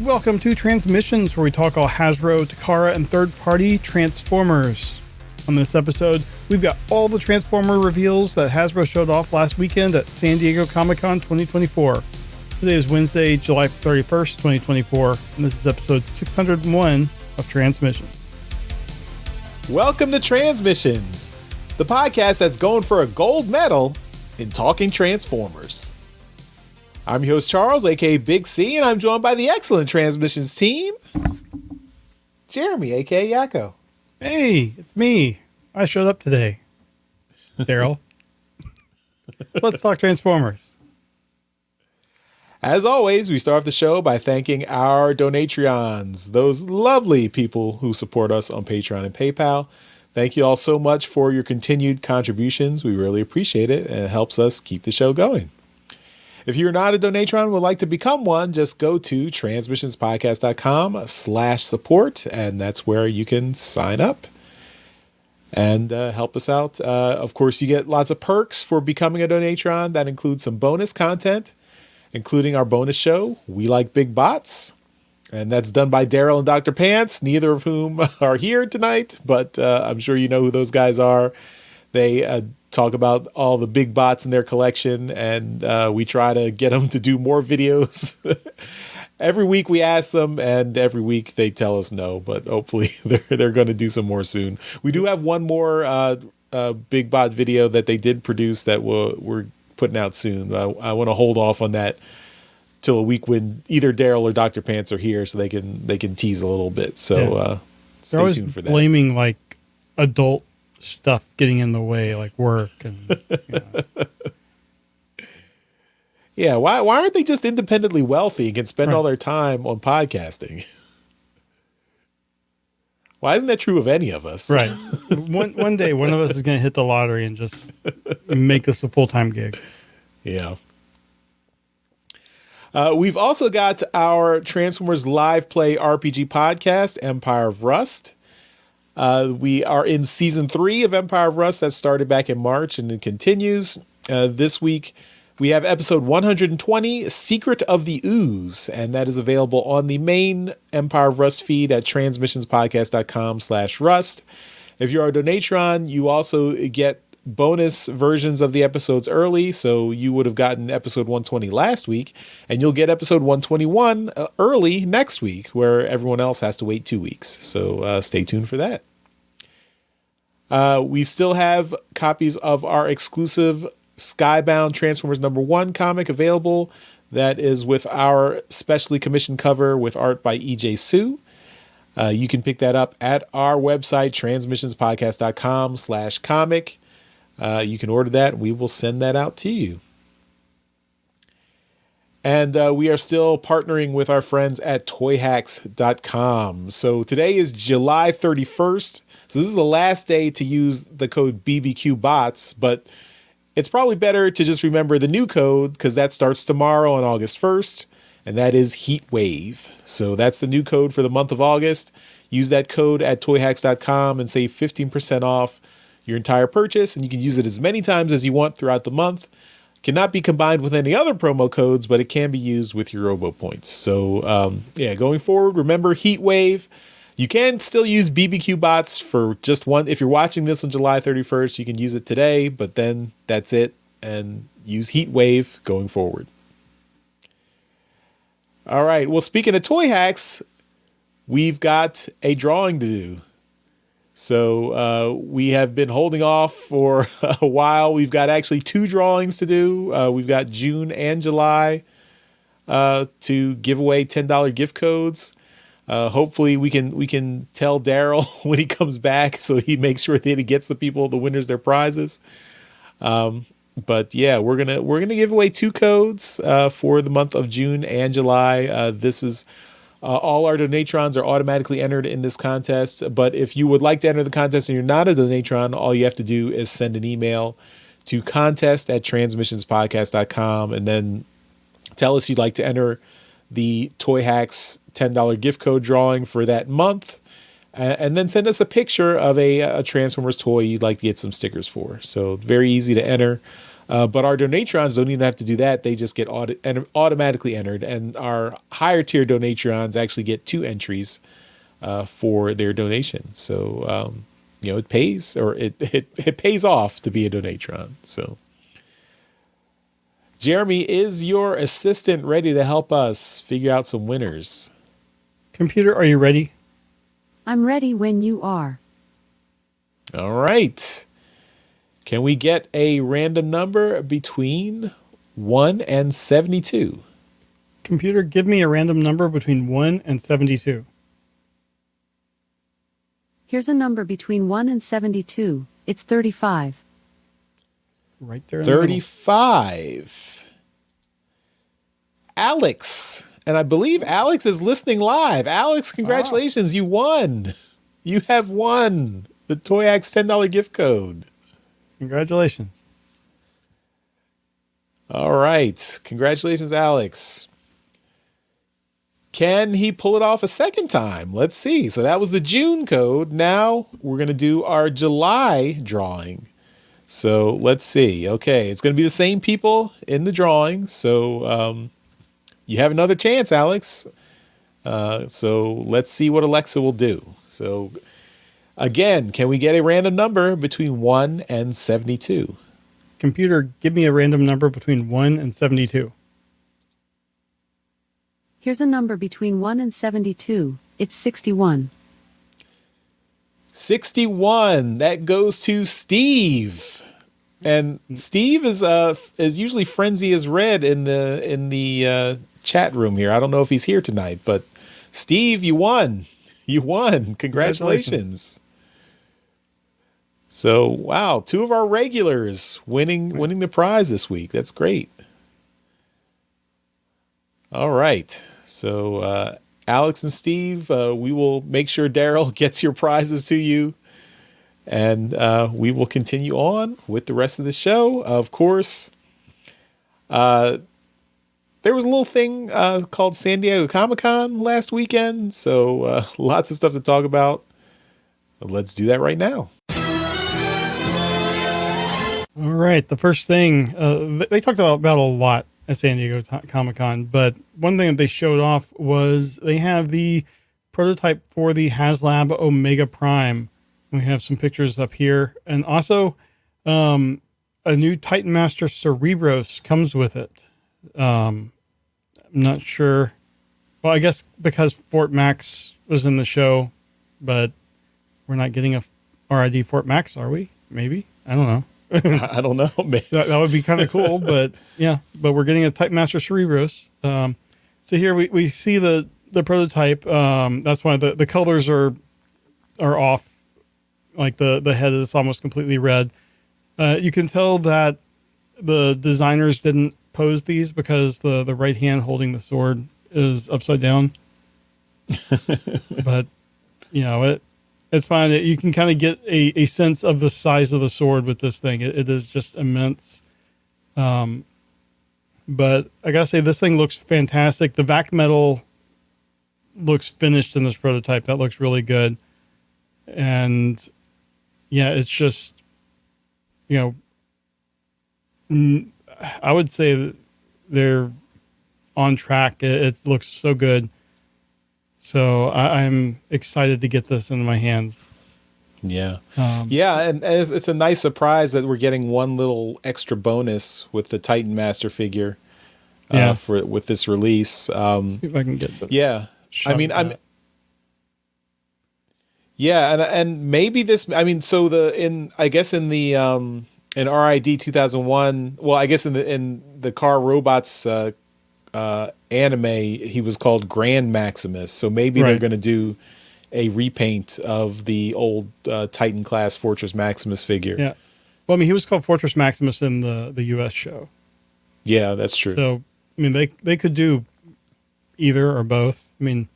welcome to Transmissions, where we talk all Hasbro, Takara, and third-party Transformers. On this episode, we've got all the Transformer reveals that Hasbro showed off last weekend at San Diego Comicon 2024. Today is Wednesday, July 31st, 2024, and this is episode 601 of Transmissions. Welcome to Transmissions, the podcast that's going for a gold medal in talking Transformers. I'm your host, Charles, aka Big C, and I'm joined by the excellent Transmissions team, Jeremy, aka Yakko. Hey, it's me. I showed up today. Daryl. Let's talk Transformers. As always, we start off the show by thanking our Donatreons, those lovely people who support us on Patreon and PayPal. Thank you all so much for your continued contributions. We really appreciate it, and it helps us keep the show going. If you're not a Donatron and would like to become one, just go to transmissionspodcast.com/support, and that's where you can sign up and help us out. Of course, you get lots of perks for becoming a Donatron. That includes some bonus content, including our bonus show, We Like Big Bots. And that's done by Daryl and Dr. Pants, neither of whom are here tonight, but I'm sure you know who those guys are. They talk about all the big bots in their collection, and we try to get them to do more videos. Every week we ask them, and every week they tell us no, but hopefully they're going to do some more soon. We do have one more big bot video that they did produce that we're putting out soon. I want to hold off on that till a week when either Daryl or Dr. Pants are here, so they can tease a little bit. So stay tuned for that. Blaming like adult stuff getting in the way, like work and yeah. Why aren't they just independently wealthy and can spend all their time on podcasting? Why isn't that true of any of us? Right. One day, one of us is going to hit the lottery and just make this a full-time gig. Yeah. We've also got our Transformers Live Play RPG podcast, Empire of Rust. We are in season 3 of Empire of Rust that started back in March, and it continues. This week, we have episode 120, Secret of the Ooze, and that is available on the main Empire of Rust feed at transmissionspodcast.com/rust. If you're a Donatron, you also get bonus versions of the episodes early, so you would have gotten episode 120 last week, and you'll get episode 121 early next week, where everyone else has to wait 2 weeks. So stay tuned for that. We still have copies of our exclusive Skybound Transformers #1 comic available. That is with our specially commissioned cover with art by E.J. Sue. You can pick that up at our website, transmissionspodcast.com/comic. You can order that. We will send that out to you. And we are still partnering with our friends at Toyhax.com. So today is July 31st. So this is the last day to use the code BBQBOTS, but it's probably better to just remember the new code, because that starts tomorrow on August 1st, and that is Heatwave. So that's the new code for the month of August. Use that code at Toyhax.com and save 15% off your entire purchase, and you can use it as many times as you want throughout the month. Cannot be combined with any other promo codes, but it can be used with your Robo points. So going forward, remember Heatwave. You can still use BBQ bots for just one. If you're watching this on July 31st, you can use it today, but then that's it, and use Heatwave going forward. All right. Well, speaking of Toyhax, we've got a drawing to do. So we have been holding off for a while. We've got actually 2 drawings to do. We've got June and July to give away $10 gift codes. Hopefully we can tell Daryl when he comes back, so he makes sure that he gets the winners, their prizes. But yeah, we're gonna give away 2 codes for the month of June and July. This is all our Donatrons are automatically entered in this contest. But if you would like to enter the contest and you're not a Donatron, all you have to do is send an email to contest@transmissionspodcast.com and then tell us you'd like to enter the Toyhax $10 gift code drawing for that month, and then send us a picture of a Transformers toy you'd like to get some stickers for. So very easy to enter. But our Donatrons don't even have to do that. They just get automatically entered. And our higher tier Donatrons actually get 2 entries for their donation. So, it pays, or it pays off to be a Donatron. So, Jeremy, is your assistant ready to help us figure out some winners? Computer, are you ready? I'm ready when you are. All right. Can we get a random number between 1 and 72? Computer, give me a random number between 1 and 72. Here's a number between 1 and 72. It's 35. Right there in the middle. 35. Alex. And I believe Alex is listening live. Alex, congratulations. You won. You have won the Toyhax $10 gift code. Congratulations. All right. Congratulations, Alex. Can he pull it off a second time? Let's see. So that was the June code. Now we're going to do our July drawing. So let's see. Okay. It's going to be the same people in the drawing. So you have another chance, Alex. So let's see what Alexa will do. So again, can we get a random number between 1 and 72? Computer, give me a random number between 1 and 72. Here's a number between 1 and 72. It's 61. 61. That goes to Steve. And Steve is usually frenzy as red in the chat room here. I don't know if he's here tonight, but Steve, you won. You won. Congratulations. So, wow, 2 of our regulars winning the prize this week. That's great. All right. So, Alex and Steve, we will make sure Daryl gets your prizes to you. And we will continue on with the rest of the show. Of course, there was a little thing called San Diego Comicon last weekend. So lots of stuff to talk about. Let's do that right now. All right. The first thing, they talked about a lot at San Diego Comic-Con, but one thing that they showed off was they have the prototype for the HasLab Omega Prime. We have some pictures up here, and also a new Titan Master Cerebros comes with it. I'm not sure. Well, I guess because Fort Max was in the show, but we're not getting a RID Fort Max, are we? Maybe. I don't know. I don't know. That would be kind of cool, but yeah. But we're getting a Titan Master Cerebros. So here we see the prototype. That's why the colors are off. Like the head is almost completely red. You can tell that the designers didn't pose these because the right hand holding the sword is upside down. But it's fine. You can kind of get a sense of the size of the sword with this thing. It is just immense. But I gotta say, this thing looks fantastic. The vac metal looks finished in this prototype. That looks really good. And yeah, it's just, I would say that they're on track. It looks so good. So I'm excited to get this in my hands. Yeah. And it's a nice surprise that we're getting one little extra bonus with the Titan Master figure with this release. See if I can get the and maybe this, so in RID 2001, well, I guess in the Car Robots anime, he was called Grand Maximus. So maybe they're going to do a repaint of the old Titan class Fortress Maximus figure. Yeah. Well, he was called Fortress Maximus in the US show. Yeah, that's true. So, they could do either or both. It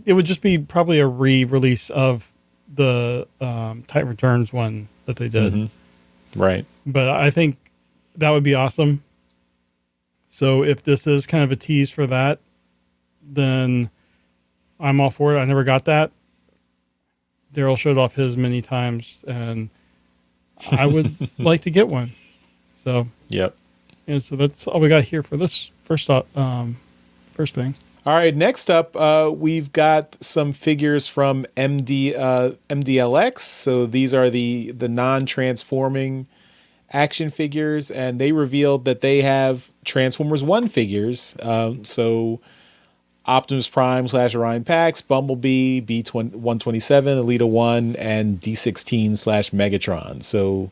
would just be probably a re-release of the Titan Returns one that they did. Mm-hmm. Right. But I think that would be awesome. So if this is kind of a tease for that, then I'm all for it. I never got that. Daryl showed off his many times, and I would like to get one. So Yep. and so that's all we got here for this first thing. All right, next up, we've got some figures from MDLX. So these are the non-transforming action figures, and they revealed that they have Transformers 1 figures. So Optimus Prime / Orion Pax, Bumblebee, B127, Elita 1, and D16 / Megatron. So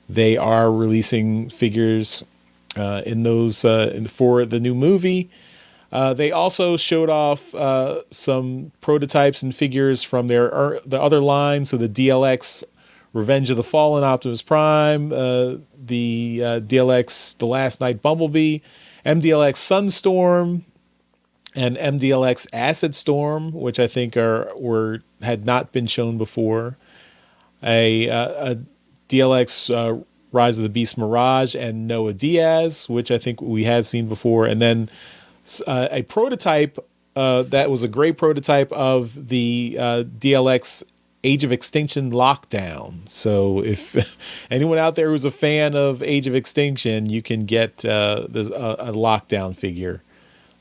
they are releasing figures in those for the new movie. They also showed off some prototypes and figures from the other line. So the DLX Revenge of the Fallen Optimus Prime, the DLX The Last Night Bumblebee, MDLX Sunstorm, and MDLX Acid Storm, which I think had not been shown before. A DLX Rise of the Beast Mirage and Noah Diaz, which I think we have seen before, and then a prototype that was a great prototype of the DLX Age of Extinction Lockdown. So if anyone out there who's a fan of Age of Extinction, you can get a Lockdown figure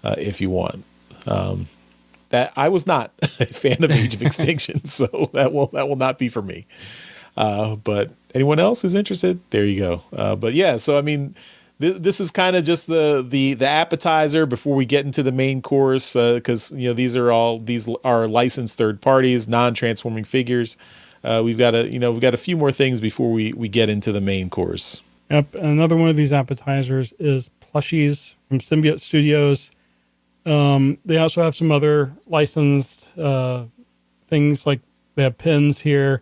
if you want. That I was not a fan of Age of Extinction, so that will not be for me. But anyone else who's interested, there you go. But yeah, so I mean, this is kind of just the appetizer before we get into the main course, because these are licensed third parties, non-transforming figures. We've got a few more things before we get into the main course. Yep, another one of these appetizers is plushies from Symbiote Studios. They also have some other licensed things, like they have pins here.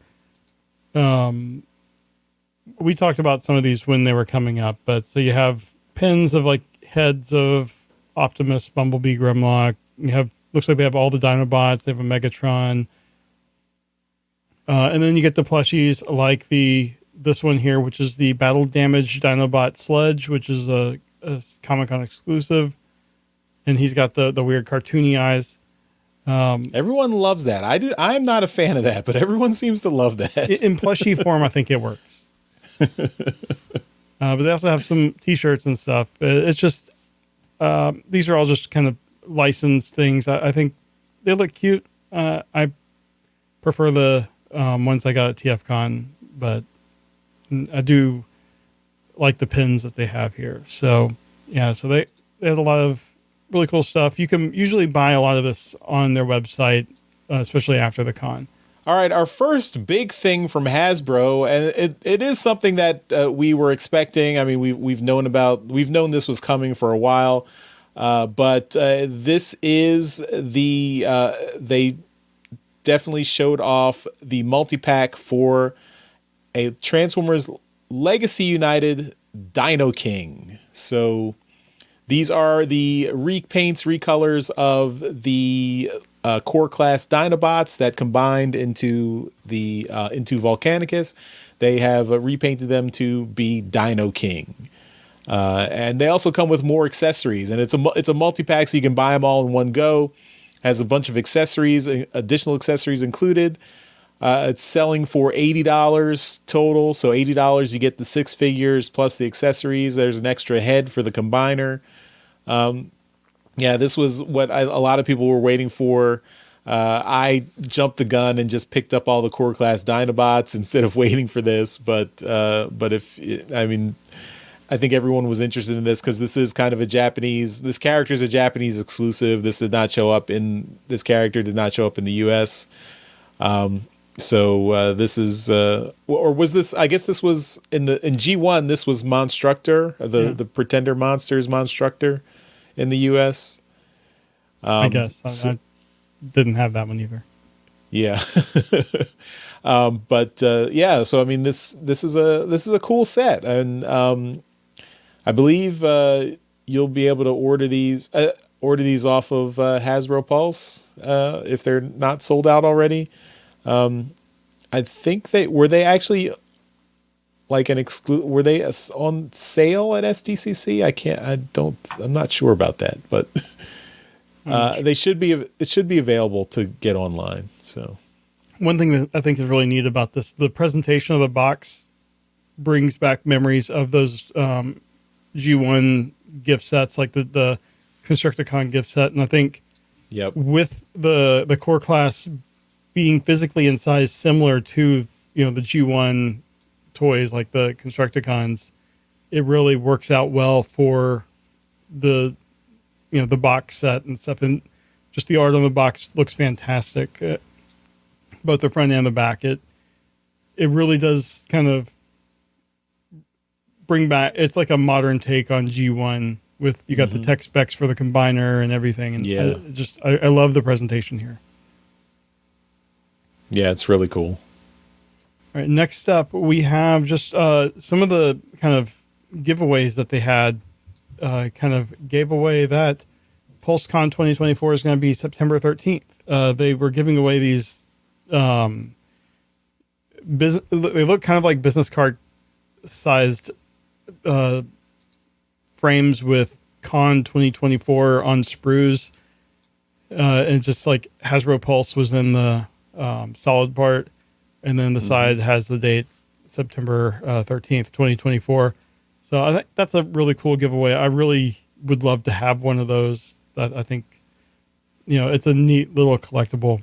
We talked about some of these when they were coming up, but so you have pins of like heads of Optimus, Bumblebee, Grimlock. Looks like they have all the Dinobots. They have a Megatron. And then you get the plushies like this one here, which is the Battle Damage Dinobot Sludge, which is a Comic-Con exclusive. And he's got the weird cartoony eyes. Everyone loves that. I'm not a fan of that, but everyone seems to love that. In plushie form, I think it works. But they also have some t-shirts and stuff. It's just, these are all just kind of licensed things. I think they look cute. I prefer the ones I got at TFCon, but I do like the pins that they have here. So yeah, so they had a lot of really cool stuff. You can usually buy a lot of this on their website, especially after the con. All right, our first big thing from Hasbro, and it is something that we were expecting. I mean, we've known this was coming for a while, but this is they definitely showed off the multi-pack for a Transformers Legacy United Dinoking. So these are the repaints, recolors of the core class Dinobots that combined into Volcanicus. They have repainted them to be Dinoking. And they also come with more accessories, and it's a multi-pack, so you can buy them all in one go. Has a bunch of accessories, additional accessories included. It's selling for $80 total. So $80, you get the 6 figures plus the accessories. There's an extra head for the combiner. Yeah, this was what a lot of people were waiting for. I jumped the gun and just picked up all the core class Dinobots instead of waiting for this. But I think everyone was interested in this because this is kind of this character is a Japanese exclusive. This character did not show up in the US. So this is, or was this, I guess this was in G1, this was Monstructor, the Pretender Monsters Monstructor in the US. I guess. I didn't have that one either. Yeah. Yeah, so I mean, this is a cool set, and I believe you'll be able to order these off of Hasbro Pulse if they're not sold out already. I think they actually like were they on sale at SDCC? I'm not sure about that, but it should be available to get online. So one thing that I think is really neat about this, the presentation of the box brings back memories of those G1 gift sets, like the Constructicon gift set. And I think with the core class being physically in size similar to, the G1 toys, like the Constructicons, it really works out well for the box set and stuff. And just the art on the box looks fantastic. Both the front and the back. It really does kind of bring back, it's like a modern take on G1 with, you got the tech specs for the combiner and everything. And I love the presentation here. Yeah, it's really cool. All right, next up, we have just some of the kind of giveaways that they had. Kind of gave away that PulseCon 2024 is going to be September 13th. They were giving away these, they look kind of like business card sized frames with Con 2024 on sprues. And just like Hasbro Pulse was in the solid part. And then the side has the date, September 13th, 2024. So I think that's a really cool giveaway. I really would love to have one of those. That I think, it's a neat little collectible.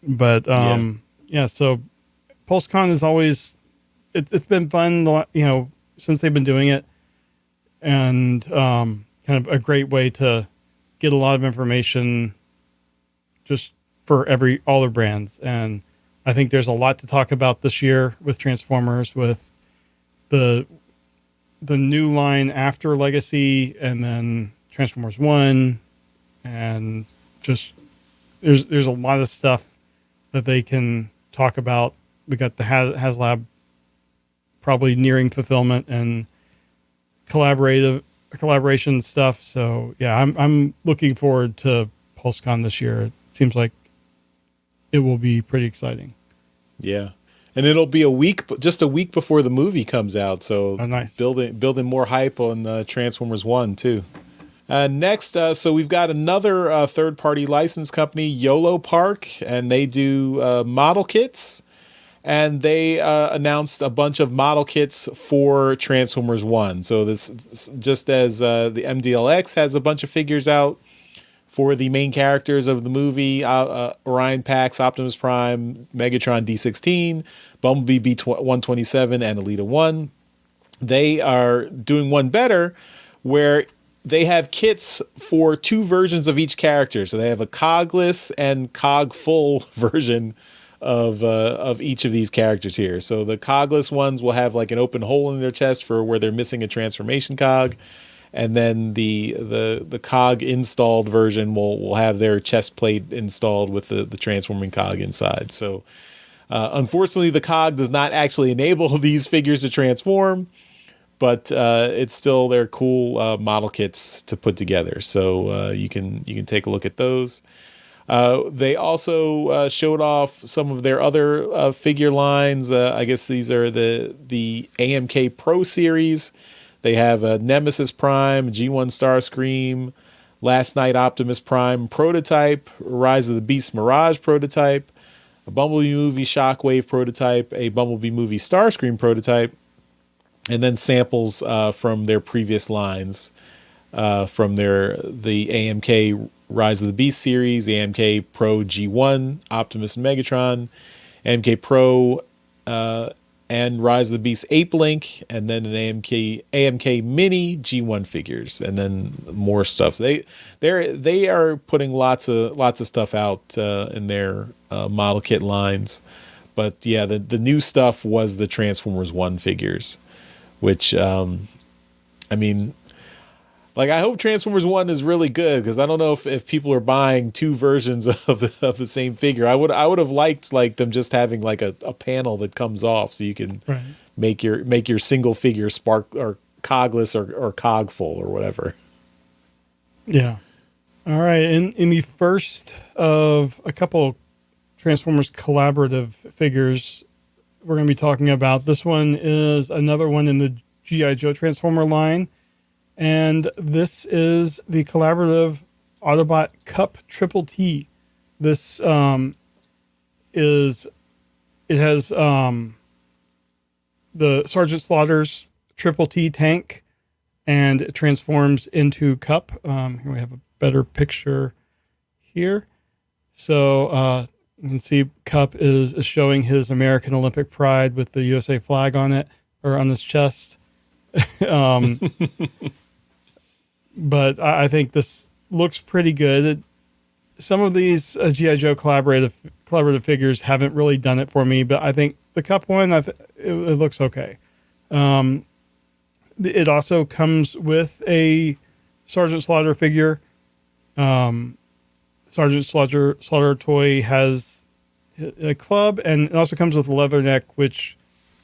But so PulseCon is always, it's been fun, since they've been doing it, and kind of a great way to get a lot of information just for all the brands. And I think there's a lot to talk about this year with Transformers, with the new line after Legacy, and then Transformers 1, and just there's a lot of stuff that they can talk about. We got the HasLab probably nearing fulfillment and collaboration stuff. So yeah, I'm looking forward to PulseCon this year. It seems like it will be pretty exciting. Yeah. And it'll be just a week before the movie comes out. So nice. Building more hype on Transformers 1 too. Next, so we've got another third-party license company, Yolopark, and they do model kits. And they announced a bunch of model kits for Transformers 1. So this, just as the MDLX has a bunch of figures out for the main characters of the movie, Orion Pax, Optimus Prime, Megatron D16, Bumblebee B127, and Elita 1. They are doing one better, where they have kits for two versions of each character. So they have a cogless and cog full version of each of these characters here. So the cogless ones will have like an open hole in their chest for where they're missing a transformation cog. And then the cog installed version will have their chest plate installed with the transforming cog inside. So unfortunately, the cog does not actually enable these figures to transform, but it's still their cool model kits to put together. So you can take a look at those. They also showed off some of their other figure lines. I guess these are the AMK Pro series. They have a Nemesis Prime, G1 Starscream, Last Night Optimus Prime prototype, Rise of the Beast Mirage prototype, a Bumblebee movie Shockwave prototype, a Bumblebee movie Starscream prototype, and then samples from their previous lines, from the AMK Rise of the Beast series, the AMK Pro G1 Optimus and Megatron, AMK Pro and Rise of the Beast Ape Link, and then an AMK Mini G1 figures, and then more stuff. So they are putting lots of stuff out in their model kit lines. But yeah, the new stuff was the Transformers 1 figures, which I mean, like, I hope Transformers 1 is really good, because I don't know if people are buying two versions of the same figure. I would have liked like them just having like a panel that comes off, so you can make your single figure spark or cogless or cog full or whatever. Yeah. All right. In the first of a couple Transformers collaborative figures we're going to be talking about, this one is another one in the G.I. Joe Transformer line. And this is the collaborative Autobot Cup Triple T. This is it has the Sergeant Slaughter's Triple T tank, and it transforms into Cup. Here we have a better picture here. So you can see Cup is showing his American Olympic pride with the USA flag on it, or on his chest. But I think this looks pretty good. Some of these G.I. Joe collaborative figures haven't really done it for me, but I think the Cup one, it looks okay. It also comes with a Sergeant Slaughter figure. Sergeant Slaughter toy has a club, and it also comes with a leather neck, which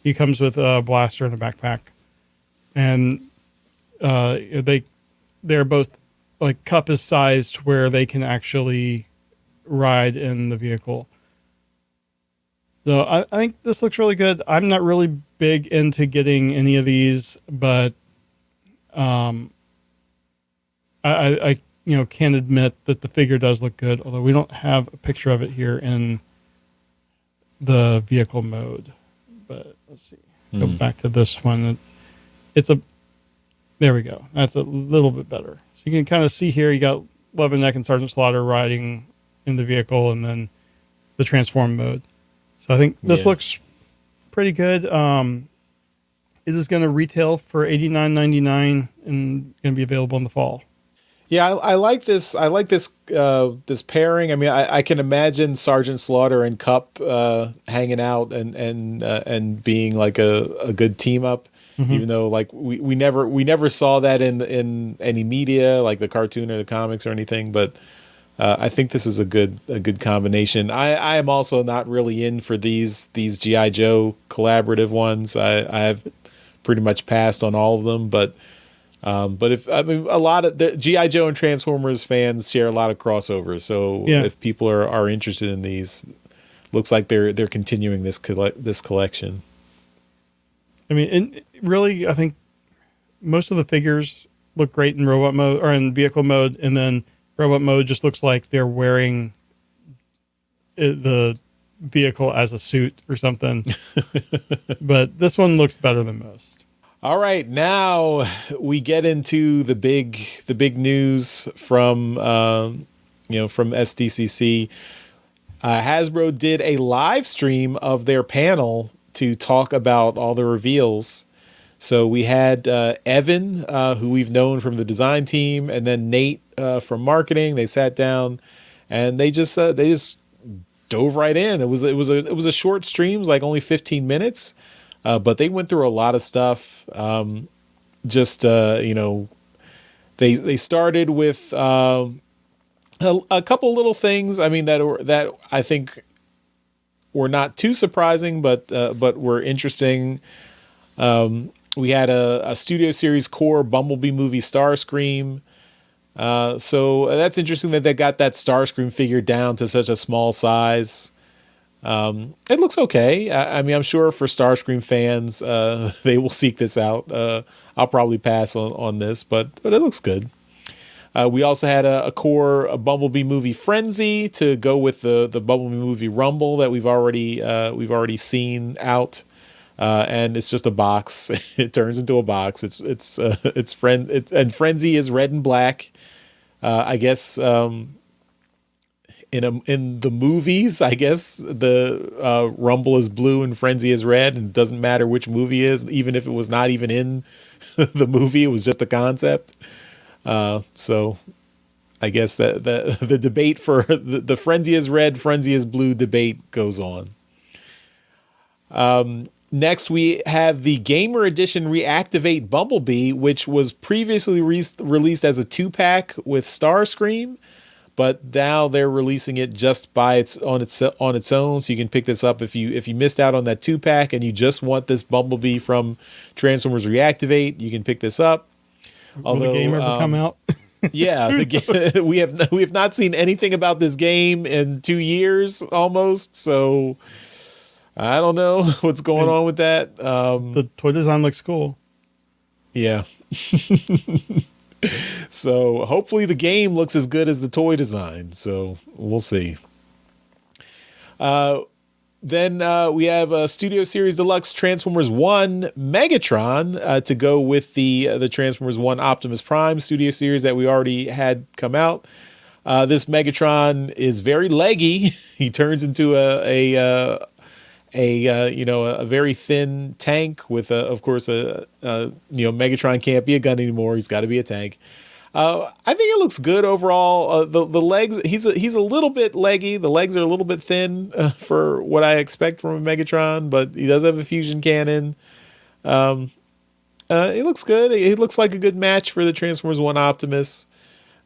he comes with a blaster and a backpack. And they're both, like, Cup is sized where they can actually ride in the vehicle. So I think this looks really good. I'm not really big into getting any of these, but I can admit that the figure does look good, although we don't have a picture of it here in the vehicle mode. But let's see. Go back to this one. There we go. That's a little bit better. So you can kind of see here, you got Leatherneck and Sergeant Slaughter riding in the vehicle, and then the transform mode. So I think this looks pretty good. It is going to retail for $89.99 and going to be available in the fall. Yeah, I like this. I like this this pairing. I mean, I can imagine Sergeant Slaughter and Cup hanging out and being like a good team up. Mm-hmm. Even though, like, we never saw that in any media, like the cartoon or the comics or anything. But I think this is a good combination. I am also not really in for these G.I. Joe collaborative ones. I have pretty much passed on all of them, but if a lot of the G.I. Joe and Transformers fans share a lot of crossovers. So if people are interested in these, looks like they're continuing this collection. I mean, and really, I think most of the figures look great in robot mode or in vehicle mode, and then robot mode just looks like they're wearing the vehicle as a suit or something. But this one looks better than most. All right, now we get into the big news from from SDCC. Hasbro did a live stream of their panel to talk about all the reveals. So we had Evan, who we've known from the design team, and then Nate from marketing. They sat down and they just dove right in. It was a short stream, it was like only 15 minutes, but they went through a lot of stuff. They started with a couple little things. I mean that I think were not too surprising, but were interesting. We had a Studio Series Core Bumblebee movie Starscream. So that's interesting that they got that Starscream figure down to such a small size. It looks okay. I mean, I'm sure for Starscream fans, they will seek this out. I'll probably pass on this, but it looks good. We also had a Bumblebee movie Frenzy to go with the Bumblebee movie Rumble that we've already seen out, and it's just a box. It turns into a box. And Frenzy is red and black. I guess in the movies, I guess the Rumble is blue and Frenzy is red, and it doesn't matter which movie it is, even if it was not even in the movie. It was just a concept. So I guess that the debate for the Frenzy is red, Frenzy is blue debate goes on. Next, we have the Gamer Edition Reactivate Bumblebee, which was previously released as a 2-pack with Starscream, but now they're releasing it just on its own. So you can pick this up if you missed out on that 2-pack and you just want this Bumblebee from Transformers Reactivate. You can pick this up. Will the game ever come out? Yeah, we have not seen anything about this game in 2 years almost. So I don't know what's going on with that. The toy design looks cool. Yeah. So hopefully the game looks as good as the toy design. So we'll see. Then we have Studio Series Deluxe Transformers 1 Megatron to go with the Transformers 1 Optimus Prime Studio Series that we already had come out. This Megatron is very leggy. He turns into a very thin tank with of course Megatron can't be a gun anymore. He's got to be a tank. I think it looks good overall. The legs, he's a little bit leggy. The legs are a little bit thin for what I expect from a Megatron, but he does have a fusion cannon. It looks good. It looks like a good match for the Transformers 1 Optimus.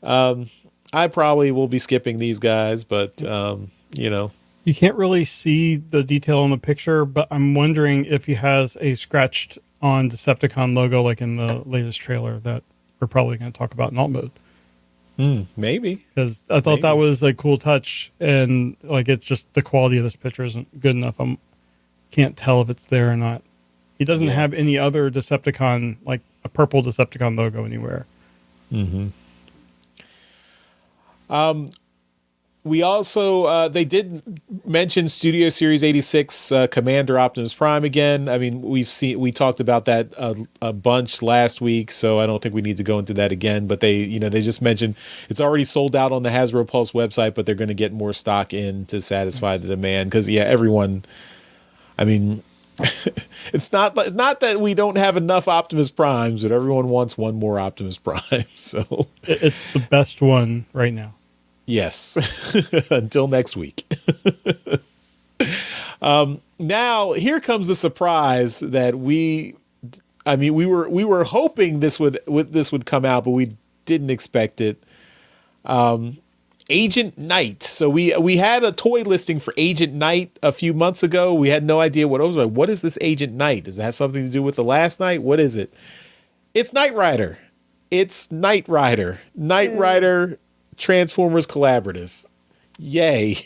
I probably will be skipping these guys, but You can't really see the detail in the picture, but I'm wondering if he has a scratched on Decepticon logo like in the latest trailer that we're probably going to talk about in alt mode. Maybe. Because I thought that was a cool touch, and like it's just the quality of this picture isn't good enough. Can't tell if it's there or not. He doesn't have any other Decepticon, like a purple Decepticon logo anywhere. Mm-hmm. We also, they did mention Studio Series 86 Commander Optimus Prime again. I mean, we talked about that a bunch last week, so I don't think we need to go into that again. But they just mentioned it's already sold out on the Hasbro Pulse website, but they're going to get more stock in to satisfy the demand. Because everyone, I mean, it's not that we don't have enough Optimus Primes, but everyone wants one more Optimus Prime. So it's the best one right now. Yes. Until next week. Now here comes the surprise that we were hoping this would come out, but we didn't expect it. Agent Knight. So we had a toy listing for Agent Knight a few months ago. We had no idea what it was. Like, what is this Agent Knight? Does it have something to do with the last night? What is it? It's Knight Rider. Knight Rider Transformers Collaborative. Yay.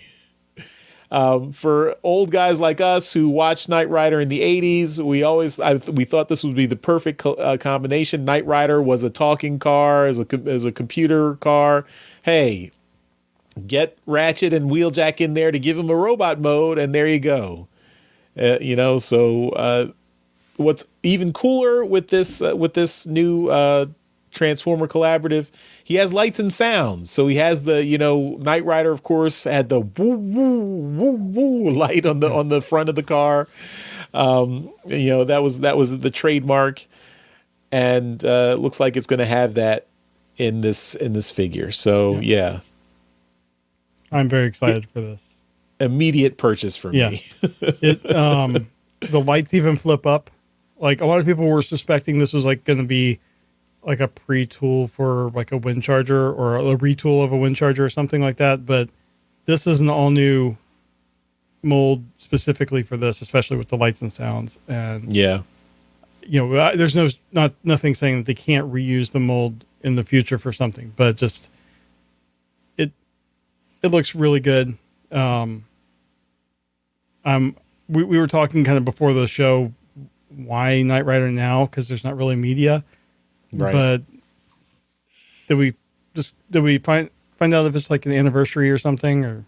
For old guys like us who watched Knight Rider in the 80s, we thought this would be the perfect combination. Knight Rider was a talking car, as a computer car. Hey, get Ratchet and Wheeljack in there to give him a robot mode, and there you go. So what's even cooler with this new Transformer Collaborative, he has lights and sounds. So he has the, Knight Rider, of course, had the woo woo woo woo light on the front of the car. That was the trademark, and it looks like it's going to have that in this figure. So yeah. I'm very excited for this. Immediate purchase for me. The lights even flip up. Like a lot of people were suspecting this was like going to be like a pre-tool for like a wind charger or a retool of a wind charger or something like that. But this is an all new mold specifically for this, especially with the lights and sounds. And there's nothing saying that they can't reuse the mold in the future for something, but just it looks really good. We were talking kind of before the show, why Knight Rider now? Because there's not really media. Right. But did we find out if it's like an anniversary or something, or?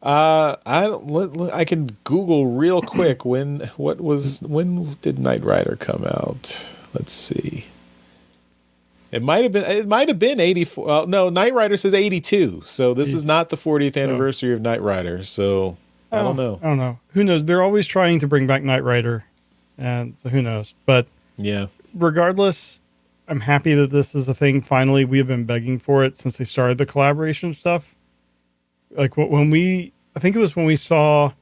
I can Google real quick when did Knight Rider come out? Let's see. It might have been 84. No, Knight Rider says 82. So this is not the 40th anniversary of Knight Rider. So I don't know. I don't know. Who knows? They're always trying to bring back Knight Rider, and so who knows? But yeah. Regardless, I'm happy that this is a thing. Finally, we have been begging for it since they started the collaboration stuff. Like I think it was when we saw,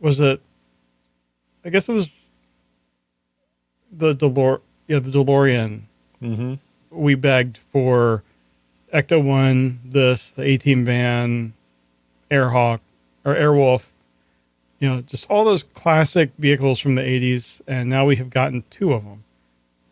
I guess it was the DeLorean. Mm-hmm. We begged for Ecto 1, the A-Team van, Airhawk, or Airwolf, just all those classic vehicles from the 80s, and now we have gotten two of them.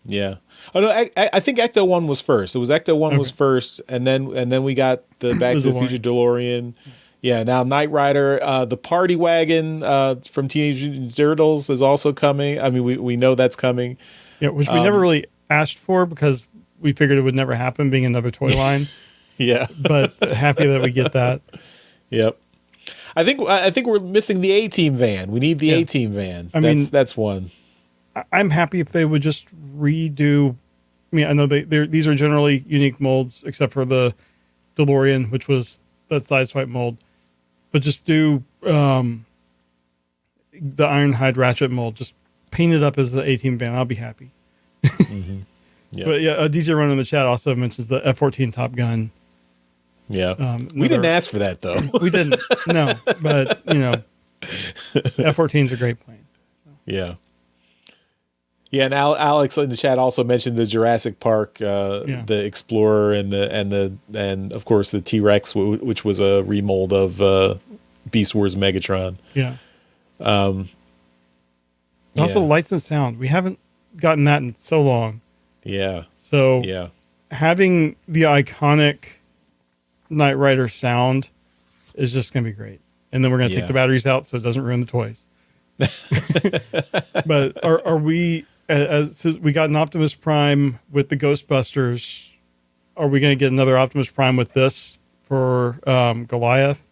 Yeah. Oh no, I think Ecto 1 was first. It was Ecto 1 was first, and then we got the Back to the Future DeLorean. Yeah, now Knight Rider, the Party Wagon from Teenage Mutant Ninja Turtles is also coming. I mean, we know that's coming. Yeah, which we never really asked for because we figured it would never happen, being another toy line. Yeah. But happy that we get that. Yep. I think we're missing the A-Team van. We need the Yeah. A-Team van. I mean, that's one. I'm happy if they would just redo. I mean, I know these are generally unique molds, except for the DeLorean, which was that size swipe mold. But just do the Ironhide Ratchet mold. Just paint it up as the A-Team van. I'll be happy. Mm-hmm. Yeah. But yeah, DJ Run in the chat also mentions the F-14 Top Gun. Yeah. We didn't ask for that, though. We didn't. No, but F-14 is a great plane. So. Yeah. Yeah, and Alex in the chat also mentioned the Jurassic Park, the Explorer, and of course the T-Rex, which was a remold of Beast Wars Megatron. Yeah. Also, lights and sound. We haven't gotten that in so long. Yeah. So having the iconic Knight Rider sound is just going to be great. And then we're going to take the batteries out so it doesn't ruin the toys. But are we, since we got an Optimus Prime with the Ghostbusters, are we going to get another Optimus Prime with this for Goliath?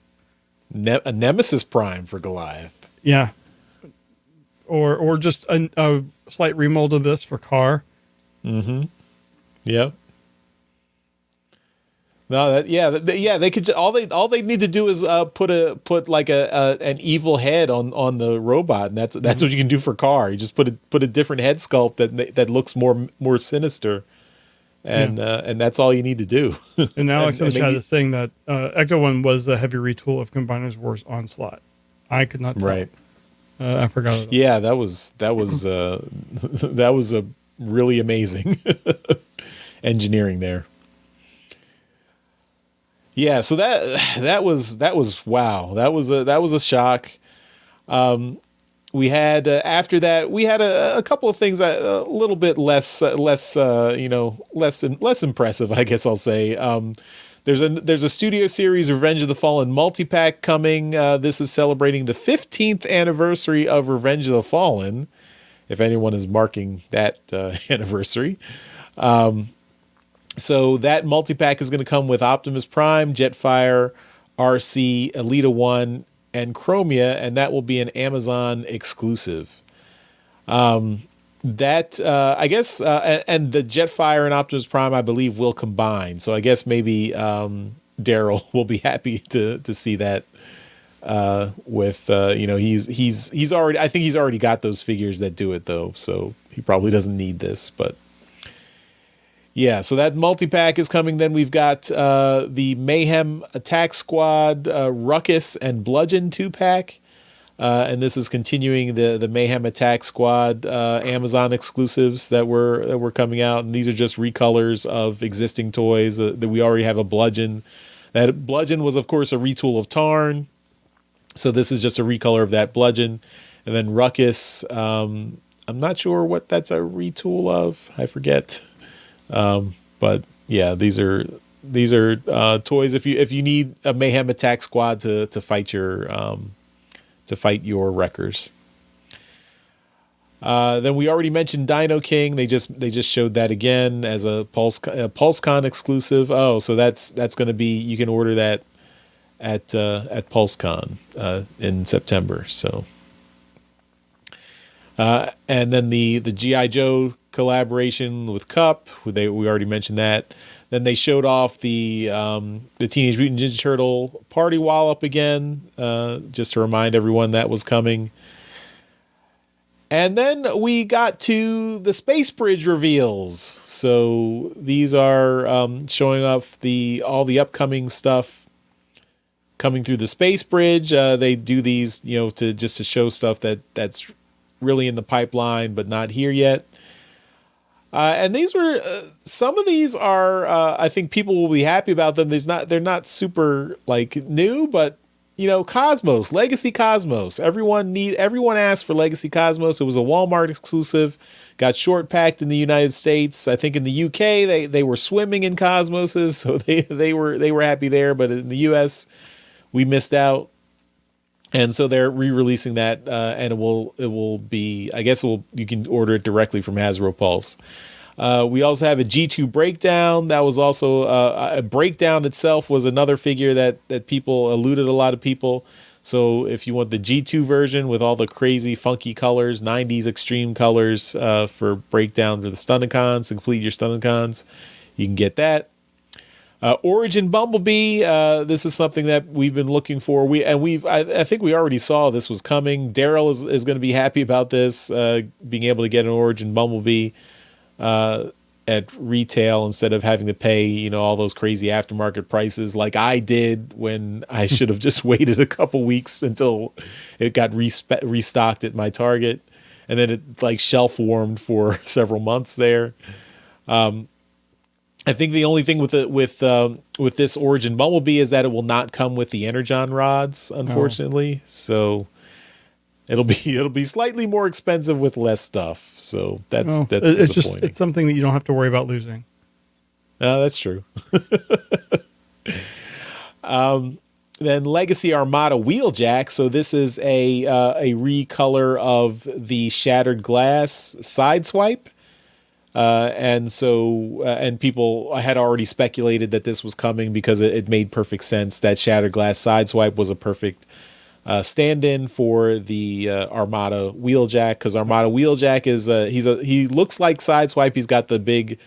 A Nemesis Prime for Goliath. Yeah. Or just a slight remold of this for Car. Mm-hmm. Yep. No, they could. All they need to do is put like an evil head on the robot, and that's what you can do for Car. You just put a different head sculpt that looks more sinister, and that's all you need to do. And Alex in the chat is saying that Ecto One was a heavy retool of Combiners Wars Onslaught. I could not tell. Right. I forgot it. Yeah, that was that was a really amazing engineering there. Yeah, so that was wow. That was a shock. We had after that we had a couple of things a little bit less impressive, I guess I'll say. There's a studio series Revenge of the Fallen multi-pack coming. This is celebrating the 15th anniversary of Revenge of the Fallen, if anyone is marking that anniversary. So that multi-pack is going to come with Optimus Prime, Jetfire, RC, Elita 1, and Chromia, and that will be an Amazon exclusive. That I guess, and the Jetfire and Optimus Prime, I believe, will combine. So I guess maybe Daryl will be happy to see that. With he's already, I think he's already got those figures that do it though, so he probably doesn't need this. But yeah, so that multi-pack is coming. Then we've got the Mayhem Attack Squad, Ruckus, and Bludgeon 2-pack. And this is continuing the Mayhem Attack Squad Amazon exclusives that were coming out. And these are just recolors of existing toys that we already have a Bludgeon. That Bludgeon was, of course, a retool of Tarn. So this is just a recolor of that Bludgeon. And then Ruckus, I'm not sure what that's a retool of. I forget. But yeah, these are toys if you need a Mayhem Attack Squad to fight your wreckers. Then we already mentioned Dinoking. They just showed that again as a PulseCon exclusive. Oh, so that's going to be, you can order that at PulseCon in September. So and then the G.I. Joe collaboration with Cup, we already mentioned that. Then they showed off the Teenage Mutant Ninja Turtle Party Wallop again, just to remind everyone that was coming. And then we got to the Space Bridge reveals. So these are showing off all the upcoming stuff coming through the Space Bridge. They do these, to show stuff that's really in the pipeline but not here yet. And these were some of these are I think people will be happy about them. They're not super like new, but Cosmos, Legacy Cosmos. Everyone asked for Legacy Cosmos. It was a Walmart exclusive. Got short packed in the United States. I think in the UK they were swimming in Cosmoses, so they were happy there. But in the US, we missed out. And so they're re-releasing that, and it will be, I guess you can order it directly from Hasbro Pulse. We also have a G2 breakdown. That was also a breakdown itself was another figure that people eluded a lot of people. So if you want the G2 version with all the crazy funky colors, 90s extreme colors for breakdown for the Stunticons, to complete your Stunticons, you can get that. Origin Bumblebee, this is something that we've been looking for. I think we already saw this was coming. Daryl is going to be happy about this, being able to get an Origin Bumblebee at retail instead of having to pay, all those crazy aftermarket prices like I did when I should have just waited a couple weeks until it got restocked at my Target, and then it like shelf warmed for several months there. I think the only thing with this Origin Bumblebee is that it will not come with the Energon rods, unfortunately. Oh. So it'll be slightly more expensive with less stuff. So that's disappointing. It's something that you don't have to worry about losing. That's true. Then Legacy Armada Wheeljack. So this is a recolor of the Shattered Glass Sideswipe. And people had already speculated that this was coming because it made perfect sense. That Shattered Glass Sideswipe was a perfect stand-in for the Armada Wheeljack, because Armada Wheeljack he looks like Sideswipe. He's got the big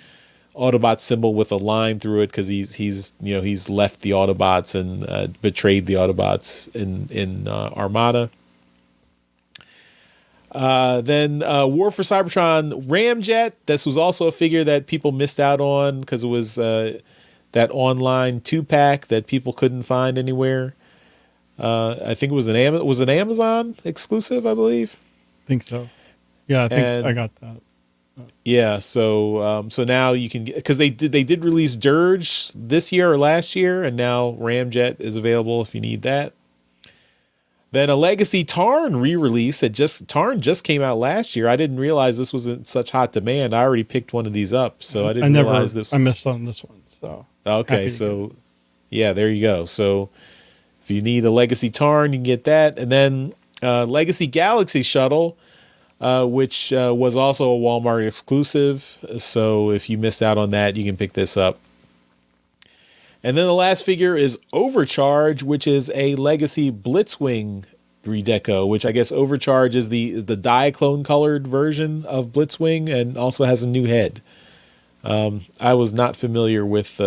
Autobot symbol with a line through it because he's left the Autobots and betrayed the Autobots in Armada. Then War for Cybertron Ramjet. This was also a figure that people missed out on because it was that online 2-pack that people couldn't find anywhere. I think it was an Amazon exclusive, I believe. I think so. Yeah, I think I got that. Yeah, so now you can get, because they did release Dirge this year or last year, and now Ramjet is available if you need that. Then a Legacy Tarn re-release Tarn just came out last year. I didn't realize this was in such hot demand. I already picked one of these up, so I didn't realize this. I missed on this one. So okay, so yeah, there you go. So if you need a Legacy Tarn, you can get that. And then Legacy Galaxy Shuttle, which was also a Walmart exclusive. So if you missed out on that, you can pick this up. And then the last figure is Overcharge, which is a Legacy Blitzwing redeco, which I guess Overcharge is the Diaclone colored version of Blitzwing and also has a new head. I was not familiar with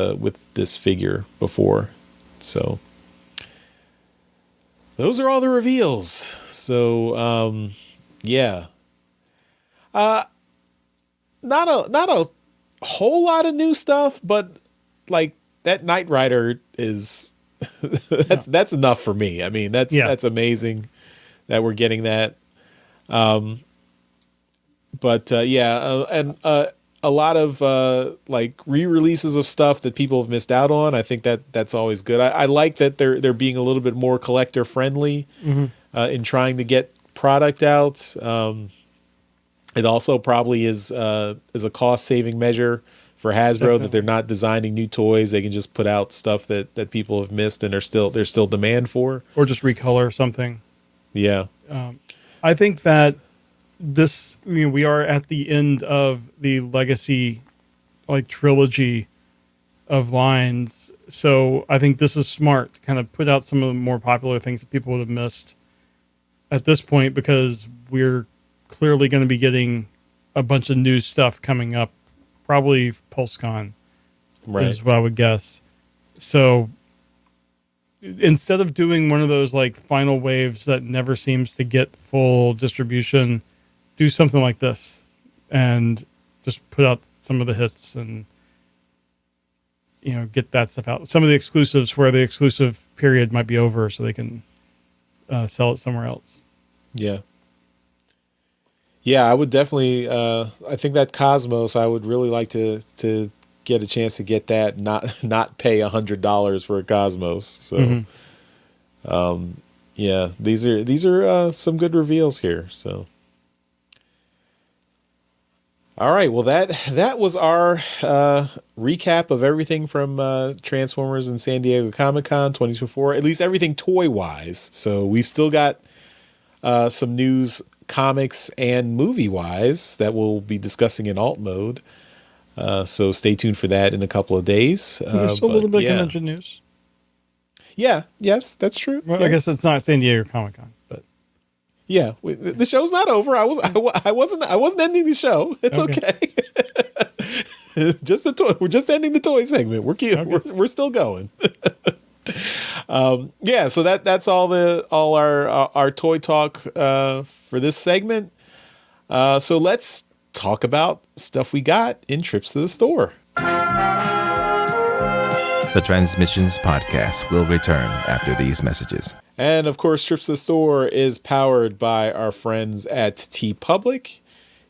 this figure before. So those are all the reveals. So yeah. Not a whole lot of new stuff, but like that Knight Rider is that's enough for me. I mean, that's amazing that we're getting that. And a lot of like re-releases of stuff that people have missed out on. I think that's always good. I like that they're being a little bit more collector friendly in trying to get product out. It also probably is a cost saving measure for Hasbro. Definitely. That they're not designing new toys. They can just put out stuff that people have missed and there's still demand for, or just recolor something. Yeah. I think that we are at the end of the Legacy trilogy of lines. So I think this is smart to kind of put out some of the more popular things that people would have missed at this point, because we're clearly going to be getting a bunch of new stuff coming up, probably PulseCon, right, is what I would guess. So instead of doing one of those final waves that never seems to get full distribution, do something like this and just put out some of the hits and get that stuff out. Some of the exclusives where the exclusive period might be over, so they can sell it somewhere else. Yeah. Yeah, I would definitely. I think that Cosmos, I would really like to get a chance to get that, not pay $100 for a Cosmos. So, yeah, these are some good reveals here. So, all right, well that was our recap of everything from Transformers and San Diego Comicon 2024. At least everything toy wise. So we've still got some news, comics and movie wise, that we'll be discussing in alt mode. So stay tuned for that in a couple of days. There's still a little bit of convention news. Yeah. Yes, that's true. Well, yes. I guess it's not San Diego Comicon, but Yeah, the show's not over. I wasn't ending the show. It's okay. Just the toy. We're just ending the toy segment. We're cute. Okay. We're still going. Yeah. So that's all our toy talk for this segment. So let's talk about stuff we got in trips to the store. The Transmissions Podcast will return after these messages. And of course, Trips to the Store is powered by our friends at TeePublic.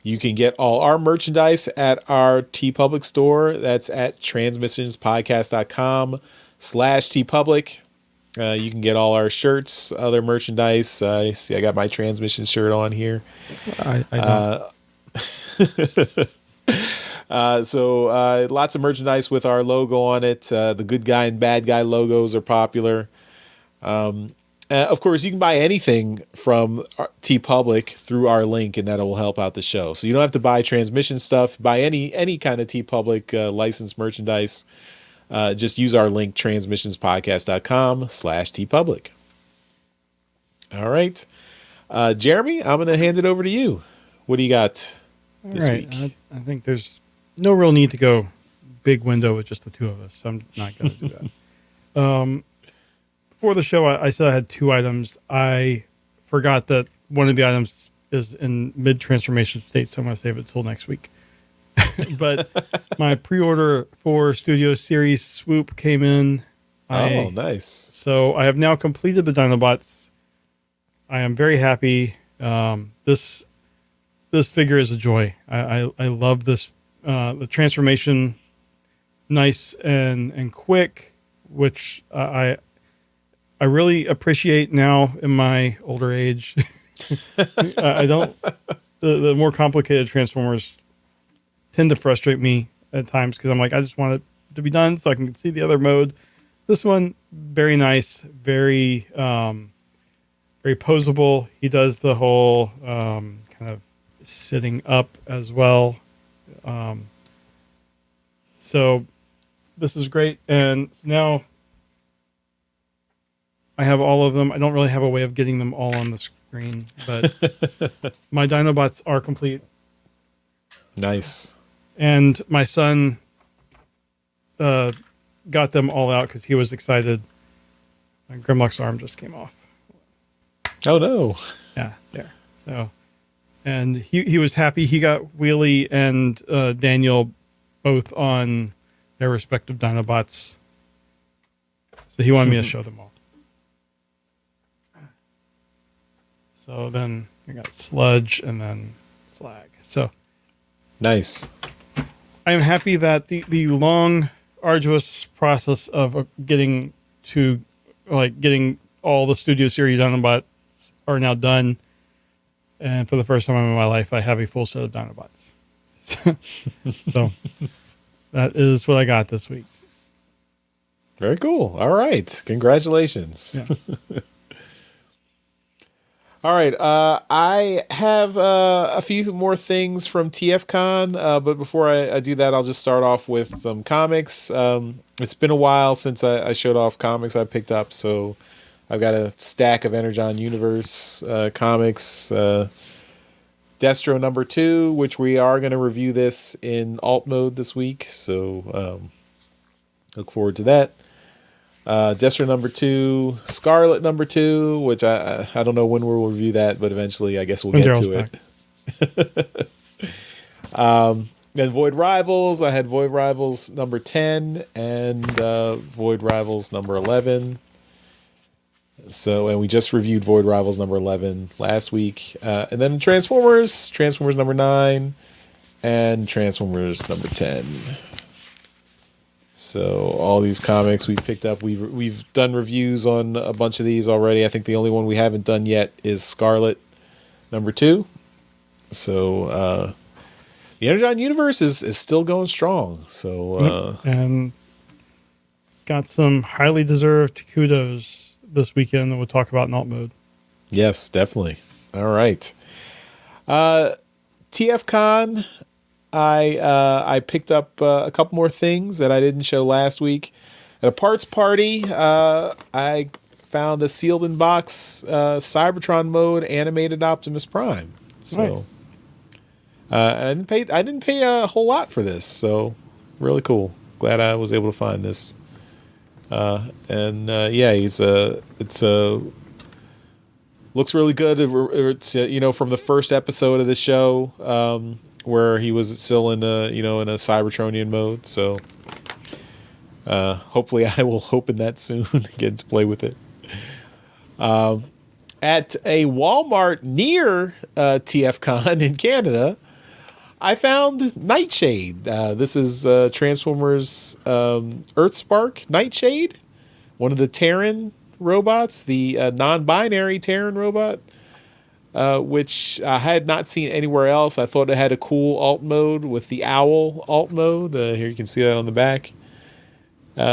You can get all our merchandise at our TeePublic store. That's at transmissionspodcast.com/TeePublic. You can get all our shirts, other merchandise. See, I got my Transmission shirt on here. I don't. So lots of merchandise with our logo on it. The good guy and bad guy logos are popular. Of course, you can buy anything from TeePublic through our link, and that will help out the show. So you don't have to buy transmission stuff. Buy any kind of TeePublic licensed merchandise. Just use our link, transmissionspodcast.com/TeePublic. All right. Jeremy, I'm going to hand it over to you. What do you got this week? I think there's no real need to go big window with just the two of us, so I'm not going to do that. Before the show, I said I had two items. I forgot that one of the items is in mid-transformation state, so I'm going to save it till next week. But my pre-order for Studio Series Swoop came in. Oh, nice. So I have now completed the Dinobots. I am very happy. This figure is a joy. I love this. The transformation, nice and quick, which I really appreciate now in my older age. I don't. The more complicated Transformers tend to frustrate me at times because I'm like, I just want it to be done so I can see the other mode. This one, very nice, very posable. He does the whole kind of sitting up as well. So this is great. And now I have all of them. I don't really have a way of getting them all on the screen, but my Dinobots are complete. Nice. And my son got them all out because he was excited. Grimlock's arm just came off. Oh, no. Yeah, there. So, and he was happy. He got Wheelie and Daniel both on their respective Dinobots. So he wanted me to show them all. So then I got Sludge and then Slag. So nice. I'm happy that the long, arduous process of getting all the Studio Series Dinobots are now done. And for the first time in my life, I have a full set of Dinobots. So that is what I got this week. Very cool. All right. Congratulations. Yeah. All right. I have a few more things from TFCon, but before I do that, I'll just start off with some comics. It's been a while since I showed off comics I picked up, so I've got a stack of Energon Universe comics. Destro number 2, which we are going to review this in alt mode this week, so look forward to that. Destro number 2, Scarlet number 2, which I don't know when we'll review that, but eventually I guess we'll get to it. Then Void Rivals, I had Void Rivals number 10 and Void Rivals number 11. So, and we just reviewed Void Rivals number 11 last week. And then Transformers number 9 and Transformers number 10. So all these comics we've picked up, we've done reviews on a bunch of these already. I think the only one we haven't done yet is Scarlet number 2. So the Energon Universe is still going strong. So and got some highly deserved kudos this weekend that we'll talk about in alt mode. Yes, definitely. All right. TFCon. I picked up a couple more things that I didn't show last week. At a parts party, I found a sealed in box Cybertron mode animated Optimus Prime. So Nice. I didn't pay a whole lot for this, so really cool. Glad I was able to find this. Looks really good. It's from the first episode of the show, where he was still in a Cybertronian mode. So hopefully I will open that soon and get to play with it. At a Walmart near TFCon in Canada, I found Nightshade. This is Transformers Earthspark Nightshade, one of the Terran robots, the non-binary Terran robot, which I had not seen anywhere else. I thought it had a cool alt mode with the owl alt mode. Here you can see that on the back.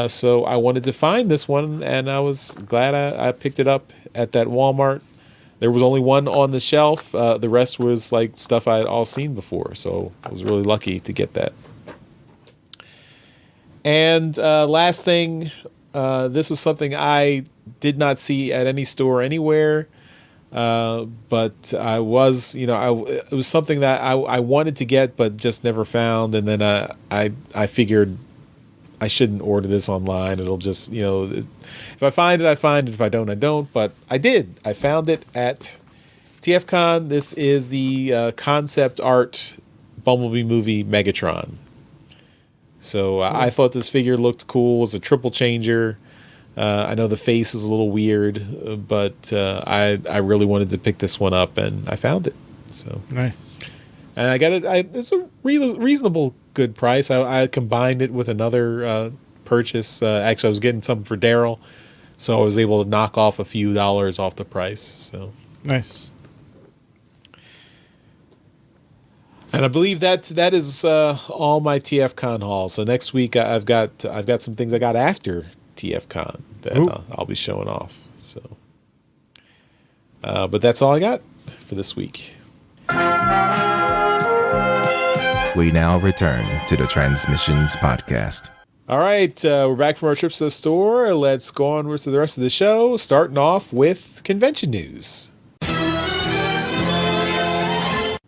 So I wanted to find this one, and I was glad I picked it up at that Walmart. There was only one on the shelf. The rest was like stuff I had all seen before. So I was really lucky to get that. And last thing, this was something I did not see at any store anywhere. But I was, it was something that I wanted to get, but just never found. And then I figured I shouldn't order this online. It'll just, if I find it, I find it. If I don't, I don't. But I did. I found it at TFCon. This is the concept art Bumblebee movie Megatron. So I thought this figure looked cool. It's a triple changer. I know the face is a little weird, but I really wanted to pick this one up, and I found it. So Nice. And I got it. It's a reasonable good price. I combined it with another purchase. Actually, I was getting something for Daryl, so I was able to knock off a few dollars off the price. So Nice. And I believe that is all my TFCon haul. So next week I've got some things I got after TFCon that I'll be showing off. So, but that's all I got for this week. We now return to the Transmissions Podcast. All right, we're back from our trips to the store. Let's go on to the rest of the show, starting off with convention news.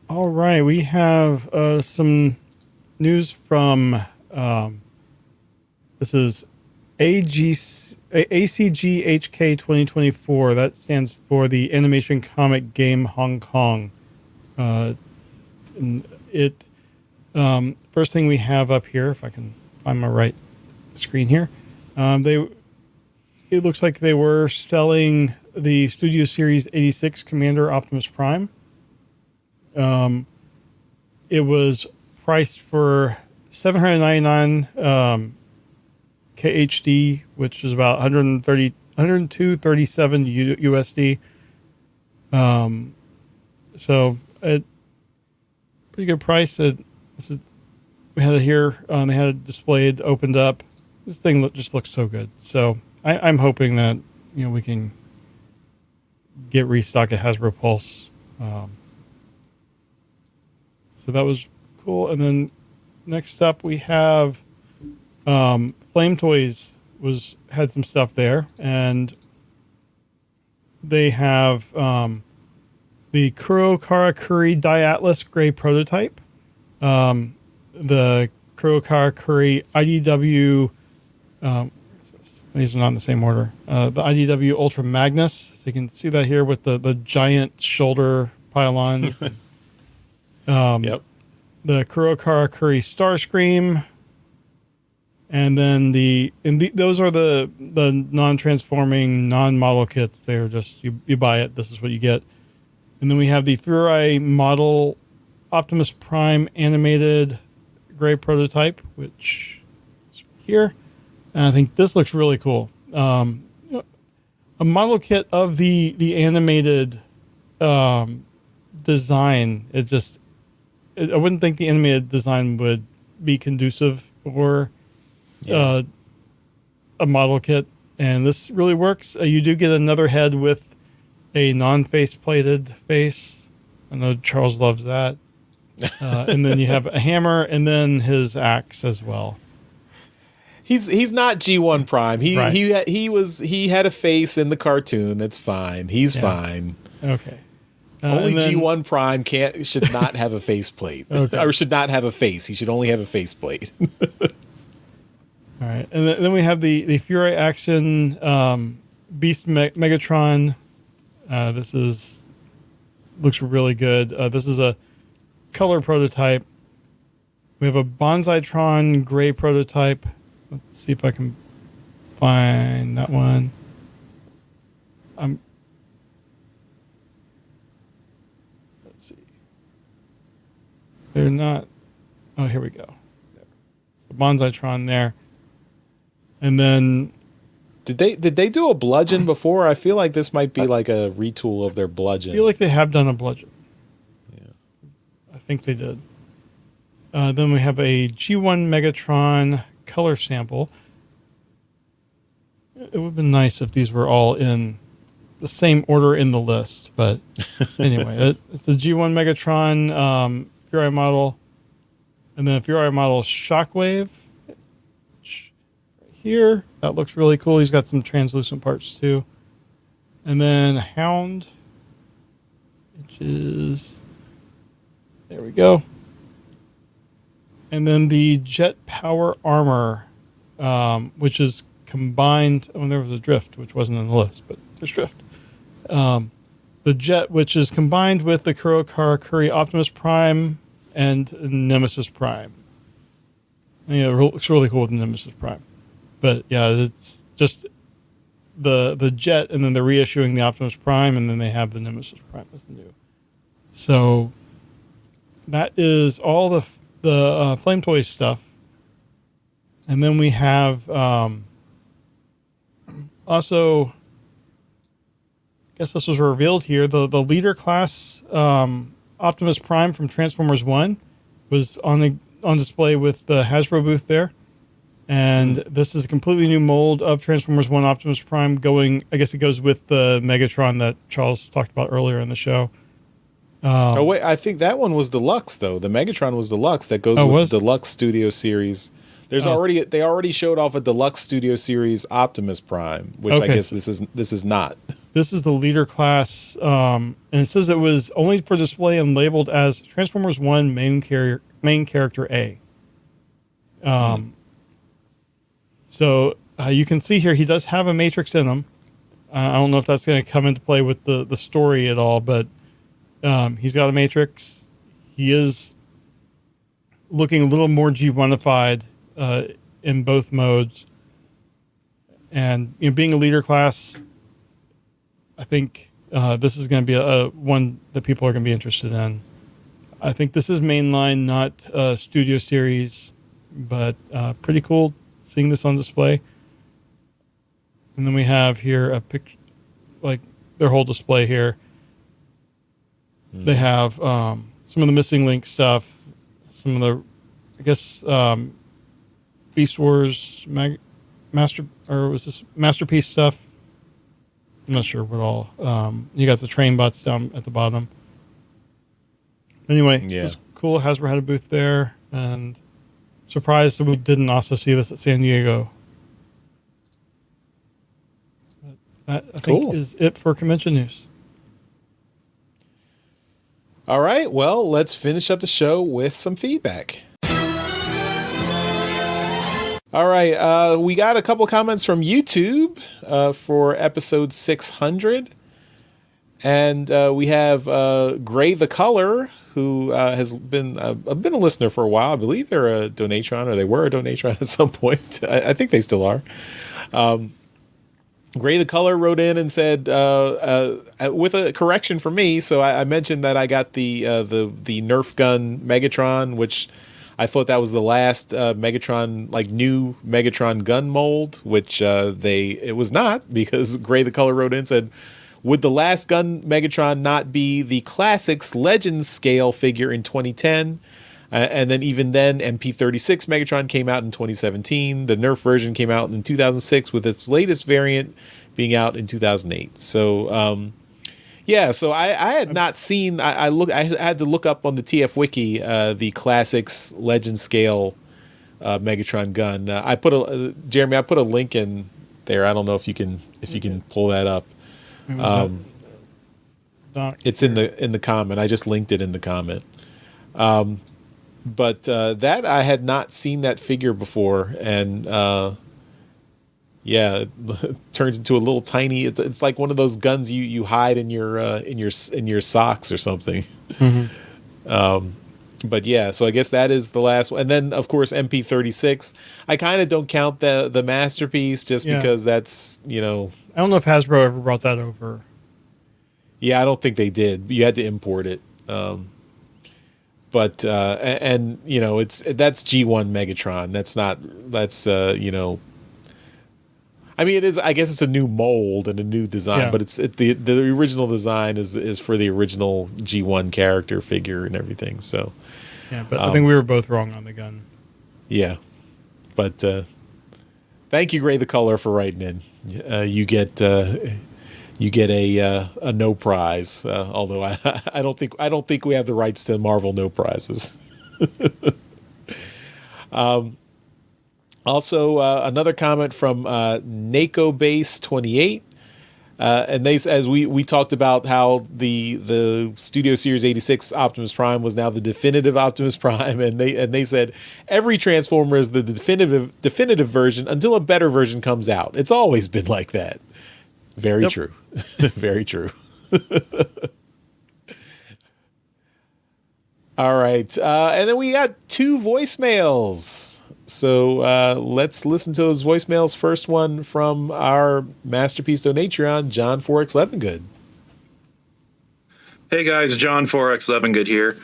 All right, we have some news from this is ACGHK 2024. That stands for the Animation Comic Game Hong Kong. First thing we have up here, if I can find my right screen here, it looks like they were selling the Studio Series 86 Commander Optimus Prime. It was priced for $799 KHD, which is about 102.37 USD. So a pretty good price. We had it here. They had it displayed, opened up. This thing just looks so good. So I'm hoping that we can get restock at Hasbro Pulse. So that was cool. And then next up we have Flame Toys had some stuff there, and they have the Kuro Karakuri Diatlas Gray prototype, the Kuro Karakuri IDW. These are not in the same order. The IDW Ultra Magnus. So you can see that here with the giant shoulder pylons. Yep. The Kuro Karakuri Starscream. And then those are the non-transforming, non-model kits. They're just, you buy it, this is what you get. And then we have the Furai model Optimus Prime animated gray prototype, which is here. And I think this looks really cool. A model kit of the animated design. I wouldn't think the animated design would be conducive for a model kit, and this really works. You do get another head with a non-face plated face. I know Charles loves that. And then you have a hammer and then his axe as well. He's not G1 Prime. Right. He had a face in the cartoon. That's fine. He's fine. Okay. Only G1 Prime should not have a faceplate. Okay. Or should not have a face. He should only have a faceplate. All right. And then we have the Fury Action Beast Megatron. This looks really good. This is a color prototype. We have a Bonsai-tron gray prototype. Let's see if I can find that one. Let's see. They're not. Oh, here we go. So Bonsai-tron there. And then Did they do a bludgeon before? I feel like this might be like a retool of their bludgeon. I feel like they have done a bludgeon. Yeah. I think they did. Then we have a G1 Megatron color sample. It would have been nice if these were all in the same order in the list. But anyway, it's the G1 Megatron Fury model. And then a Fury model Shockwave. Here, that looks really cool. He's got some translucent parts too. And then Hound, which is, there we go. And then the Jet Power Armor, which is combined. Oh, there was a Drift, which wasn't on the list, but there's Drift. The Jet, which is combined with the Kuro Karakuri Optimus Prime and Nemesis Prime. Yeah, it looks really cool with the Nemesis Prime. But yeah, it's just the Jet, and then they're reissuing the Optimus Prime, and then they have the Nemesis Prime as the new. So that is all the Flame Toy stuff. And then we have also, I guess this was revealed here, the leader class Optimus Prime from Transformers 1 was on display with the Hasbro booth there. And this is a completely new mold of Transformers 1 Optimus Prime going, I guess it goes with the Megatron that Charles talked about earlier in the show. Oh, wait, I think that one was deluxe, though. The Megatron was deluxe. That goes with the Deluxe Studio Series. They already showed off a Deluxe Studio Series Optimus Prime, which I guess this is not. This is the leader class, and it says it was only for display and labeled as Transformers 1 main character A. So you can see here he does have a Matrix in him. I don't know if that's going to come into play with the story at all, but he's got a Matrix. He is looking a little more G1ified in both modes. And being a leader class, I think this is going to be a one that people are going to be interested in. I think this is mainline, not Studio Series, but pretty cool seeing this on display. And then we have here a picture, like their whole display here. They have some of the Missing Link stuff, some of the, I guess, Beast Wars Masterpiece stuff. I'm not sure what all. You got the train bots down at the bottom. Anyway, it was cool. Hasbro had a booth there, and surprised that we didn't also see this at San Diego. That, I think, is it for convention news. All right, well, let's finish up the show with some feedback. All right, we got a couple comments from YouTube for episode 600. And we have Gray the Color, who has been a listener for a while. I believe they're a Donatron, or they were a Donatron at some point. I think they still are. Gray the Color wrote in and said, with a correction for me. So I mentioned that I got the Nerf gun Megatron, which I thought that was the last Megatron, like new Megatron gun mold, which it was not, because Gray the Color wrote in and said, would the last gun Megatron not be the Classics Legends scale figure in 2010? And then even then, MP36 Megatron came out in 2017. The Nerf version came out in 2006, with its latest variant being out in 2008. So, so I had not seen. I had to look up on the TF Wiki the Classics Legend scale Megatron gun. I put Jeremy. I put a link in there. I don't know if you can pull that up. It's in the comment. I just linked it in the comment. But that I had not seen that figure before, and it turns into a little tiny. It's like one of those guns you hide in your socks or something. Mm-hmm. But yeah, so I guess that is the last one, and then of course MP36. I kind of don't count the masterpiece just because that's I don't know if Hasbro ever brought that over. Yeah, I don't think they did. You had to import it. But it's that's G1 Megatron. I mean, it is. I guess it's a new mold and a new design, but the original design is for the original G1 character figure and everything. So yeah, but I think we were both wrong on the gun. Yeah, but thank you, Gray the Color, for writing in. You get a no prize. Although I don't think we have the rights to Marvel no prizes. Also, another comment from Nako Base 28, and they, as we talked about how the Studio Series 86 Optimus Prime was now the definitive Optimus Prime, and they said every Transformer is the definitive version until a better version comes out. It's always been like that. Very true. Very true. All right, and then we got 2 voicemails. So let's listen to those voicemails. First one from our Masterpiece Donatron, John 4X Levengood. Hey guys, John 4X Levengood here.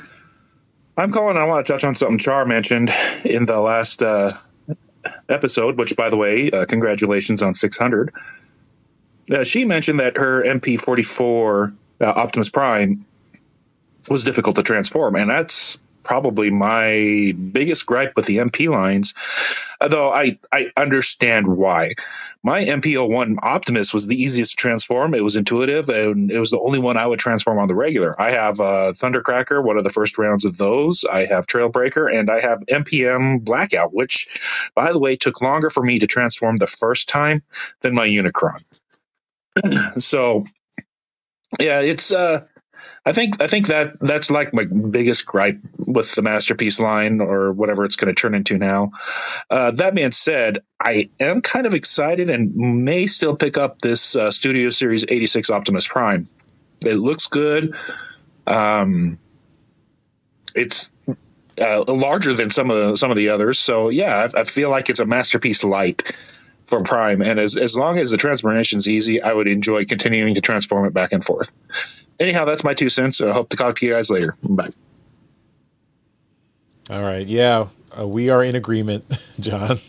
I'm calling. I want to touch on something Char mentioned in the last episode, which, by the way, congratulations on 600. She mentioned that her MP44 Optimus Prime was difficult to transform, and that's probably my biggest gripe with the MP lines, though I understand why. My MP01 Optimus was the easiest to transform. It was intuitive, and it was the only one I would transform on the regular. I have Thundercracker, one of the first rounds of those. I have Trailbreaker, and I have MPM Blackout, which, by the way, took longer for me to transform the first time than my Unicron. So, yeah, it's I think that's like my biggest gripe with the Masterpiece line, or whatever it's going to turn into now. That being said, I am kind of excited and may still pick up this Studio Series 86 Optimus Prime. It looks good. It's larger than some of the others, so yeah, I feel like it's a Masterpiece light for Prime, and as long as the transformation is easy, I would enjoy continuing to transform it back and forth. Anyhow, that's my 2 cents. I hope to talk to you guys later. Bye. All right. Yeah, we are in agreement, John.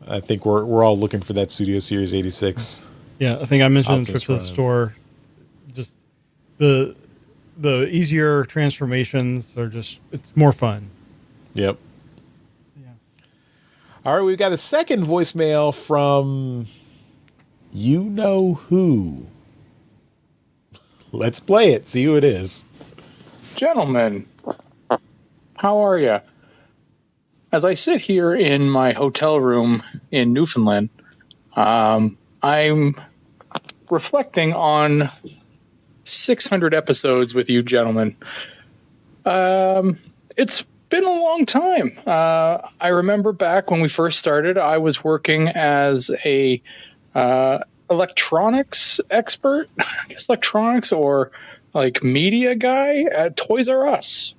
I think we're all looking for that Studio Series 86. Yeah, I think I mentioned in the trip to the store, just the easier transformations are it's more fun. Yep. Yeah. All right, we've got a second voicemail from you know who. Let's play it. See who it is. Gentlemen, how are you? As I sit here in my hotel room in Newfoundland, I'm reflecting on 600 episodes with you gentlemen. It's been a long time. I remember back when we first started, I was working as a electronics expert, I guess electronics or like media guy at Toys R Us.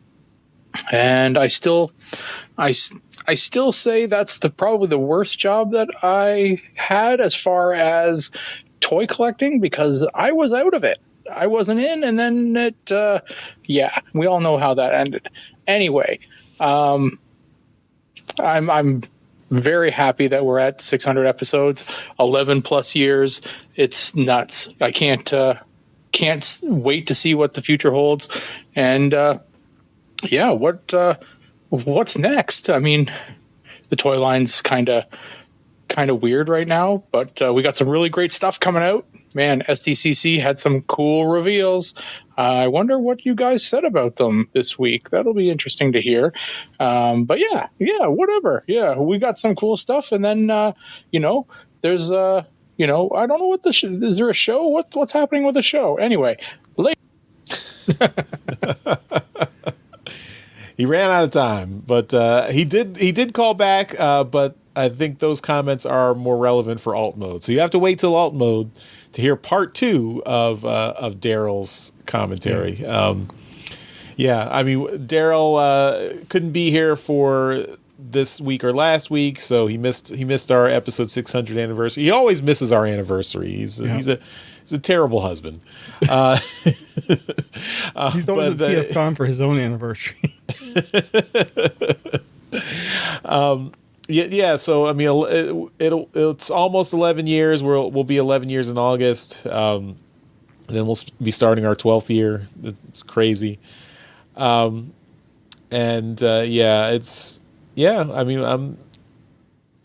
And I still say that's probably the worst job that I had as far as toy collecting, because I was out of it. I wasn't in, and then we all know how that ended. Anyway, I'm very happy that we're at 600 episodes, 11 plus years. It's nuts. I can't wait to see what the future holds. And what's next? I mean, the toy line's kind of weird right now, but we got some really great stuff coming out. Man, SDCC had some cool reveals. I wonder what you guys said about them this week. That'll be interesting to hear. But yeah, whatever. Yeah, we got some cool stuff. And then, there's, I don't know what is there a show? What's happening with the show? Anyway, later. He ran out of time, but he did call back, but I think those comments are more relevant for alt mode. So you have to wait till alt mode to hear part 2 of Daryl's commentary. Yeah, I mean, Daryl couldn't be here for this week or last week, so he missed our episode 600 anniversary. He always misses our anniversary. He's a terrible husband. He's always at TFCon for his own anniversary. Yeah. So I mean, it's almost 11 years. We'll be 11 years in August, and then we'll be starting our 12th year. It's crazy. I mean,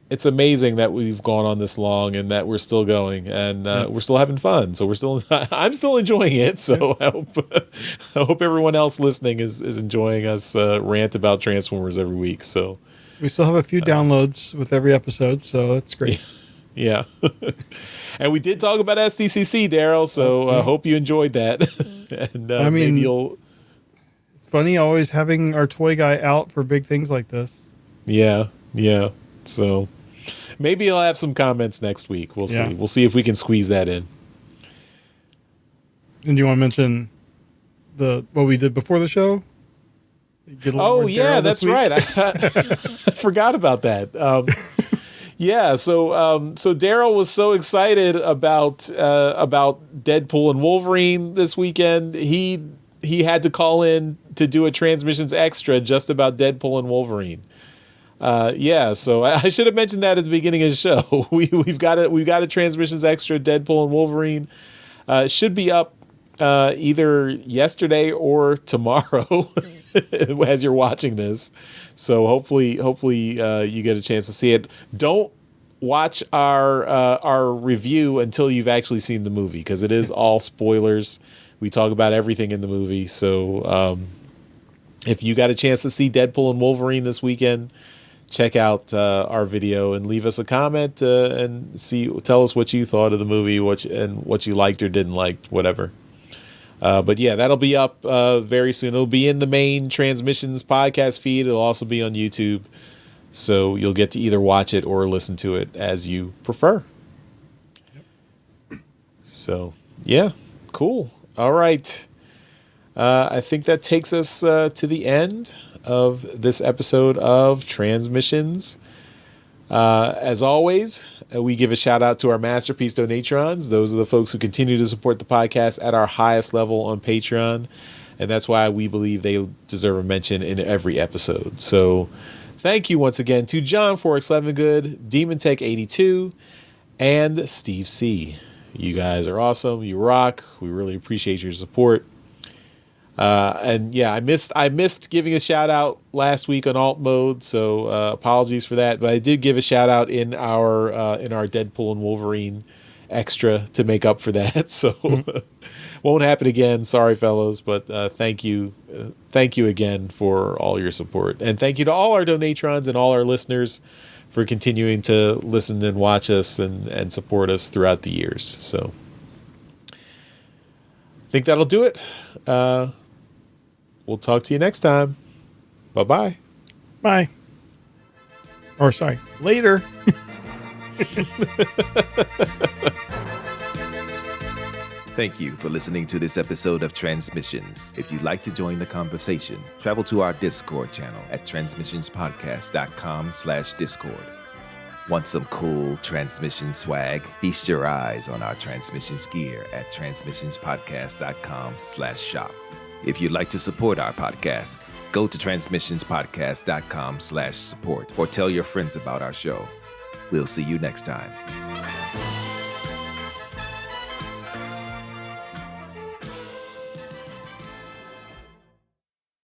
it's amazing that we've gone on this long and that we're still going and we're still having fun. So I'm still enjoying it. So I hope everyone else listening is enjoying us rant about Transformers every week. So we still have a few downloads with every episode, so that's great. Yeah. And we did talk about SDCC, Daryl. So hope you enjoyed that. And I mean, maybe you'll. It's funny always having our toy guy out for big things like this. Yeah. So maybe he'll have some comments next week. We'll see. We'll see if we can squeeze that in. And do you want to mention what we did before the show? Oh yeah, that's right. I forgot about that. Yeah, so Daryl was so excited about Deadpool and Wolverine this weekend. He had to call in to do a Transmissions Extra just about Deadpool and Wolverine. So I should have mentioned that at the beginning of the show. We've got a Transmissions Extra Deadpool and Wolverine. It should be up either yesterday or tomorrow as you're watching this. So hopefully you get a chance to see it. Don't watch our review until you've actually seen the movie, because it is all spoilers. We talk about everything in the movie. So if you got a chance to see Deadpool and Wolverine this weekend, check out our video and leave us a comment and tell us what you thought of the movie, what you liked or didn't like, whatever. But yeah, that'll be up very soon. It'll be in the main Transmissions podcast feed. It'll also be on YouTube, so you'll get to either watch it or listen to it as you prefer. Yep. So yeah, cool. All right. I think that takes us to the end of this episode of Transmissions. As always, we give a shout out to our Masterpiece Donatrons. Those are the folks who continue to support the podcast at our highest level on Patreon. And that's why we believe they deserve a mention in every episode. So thank you once again to John Forex Levingood, Demon Tech 82, and Steve C. You guys are awesome. You rock. We really appreciate your support. And yeah, I missed giving a shout out last week on alt mode, so apologies for that. But I did give a shout out in our Deadpool and Wolverine extra to make up for that. So won't happen again. Sorry, fellas, but thank you again for all your support, and thank you to all our Donatrons and all our listeners for continuing to listen and watch us and support us throughout the years. So I think that'll do it. We'll talk to you next time. Bye-bye. Bye. Or sorry, later. Thank you for listening to this episode of Transmissions. If you'd like to join the conversation, travel to our Discord channel at transmissionspodcast.com/Discord. Want some cool transmission swag? Feast your eyes on our transmissions gear at transmissionspodcast.com/shop. If you'd like to support our podcast, go to transmissionspodcast.com/support or tell your friends about our show. We'll see you next time.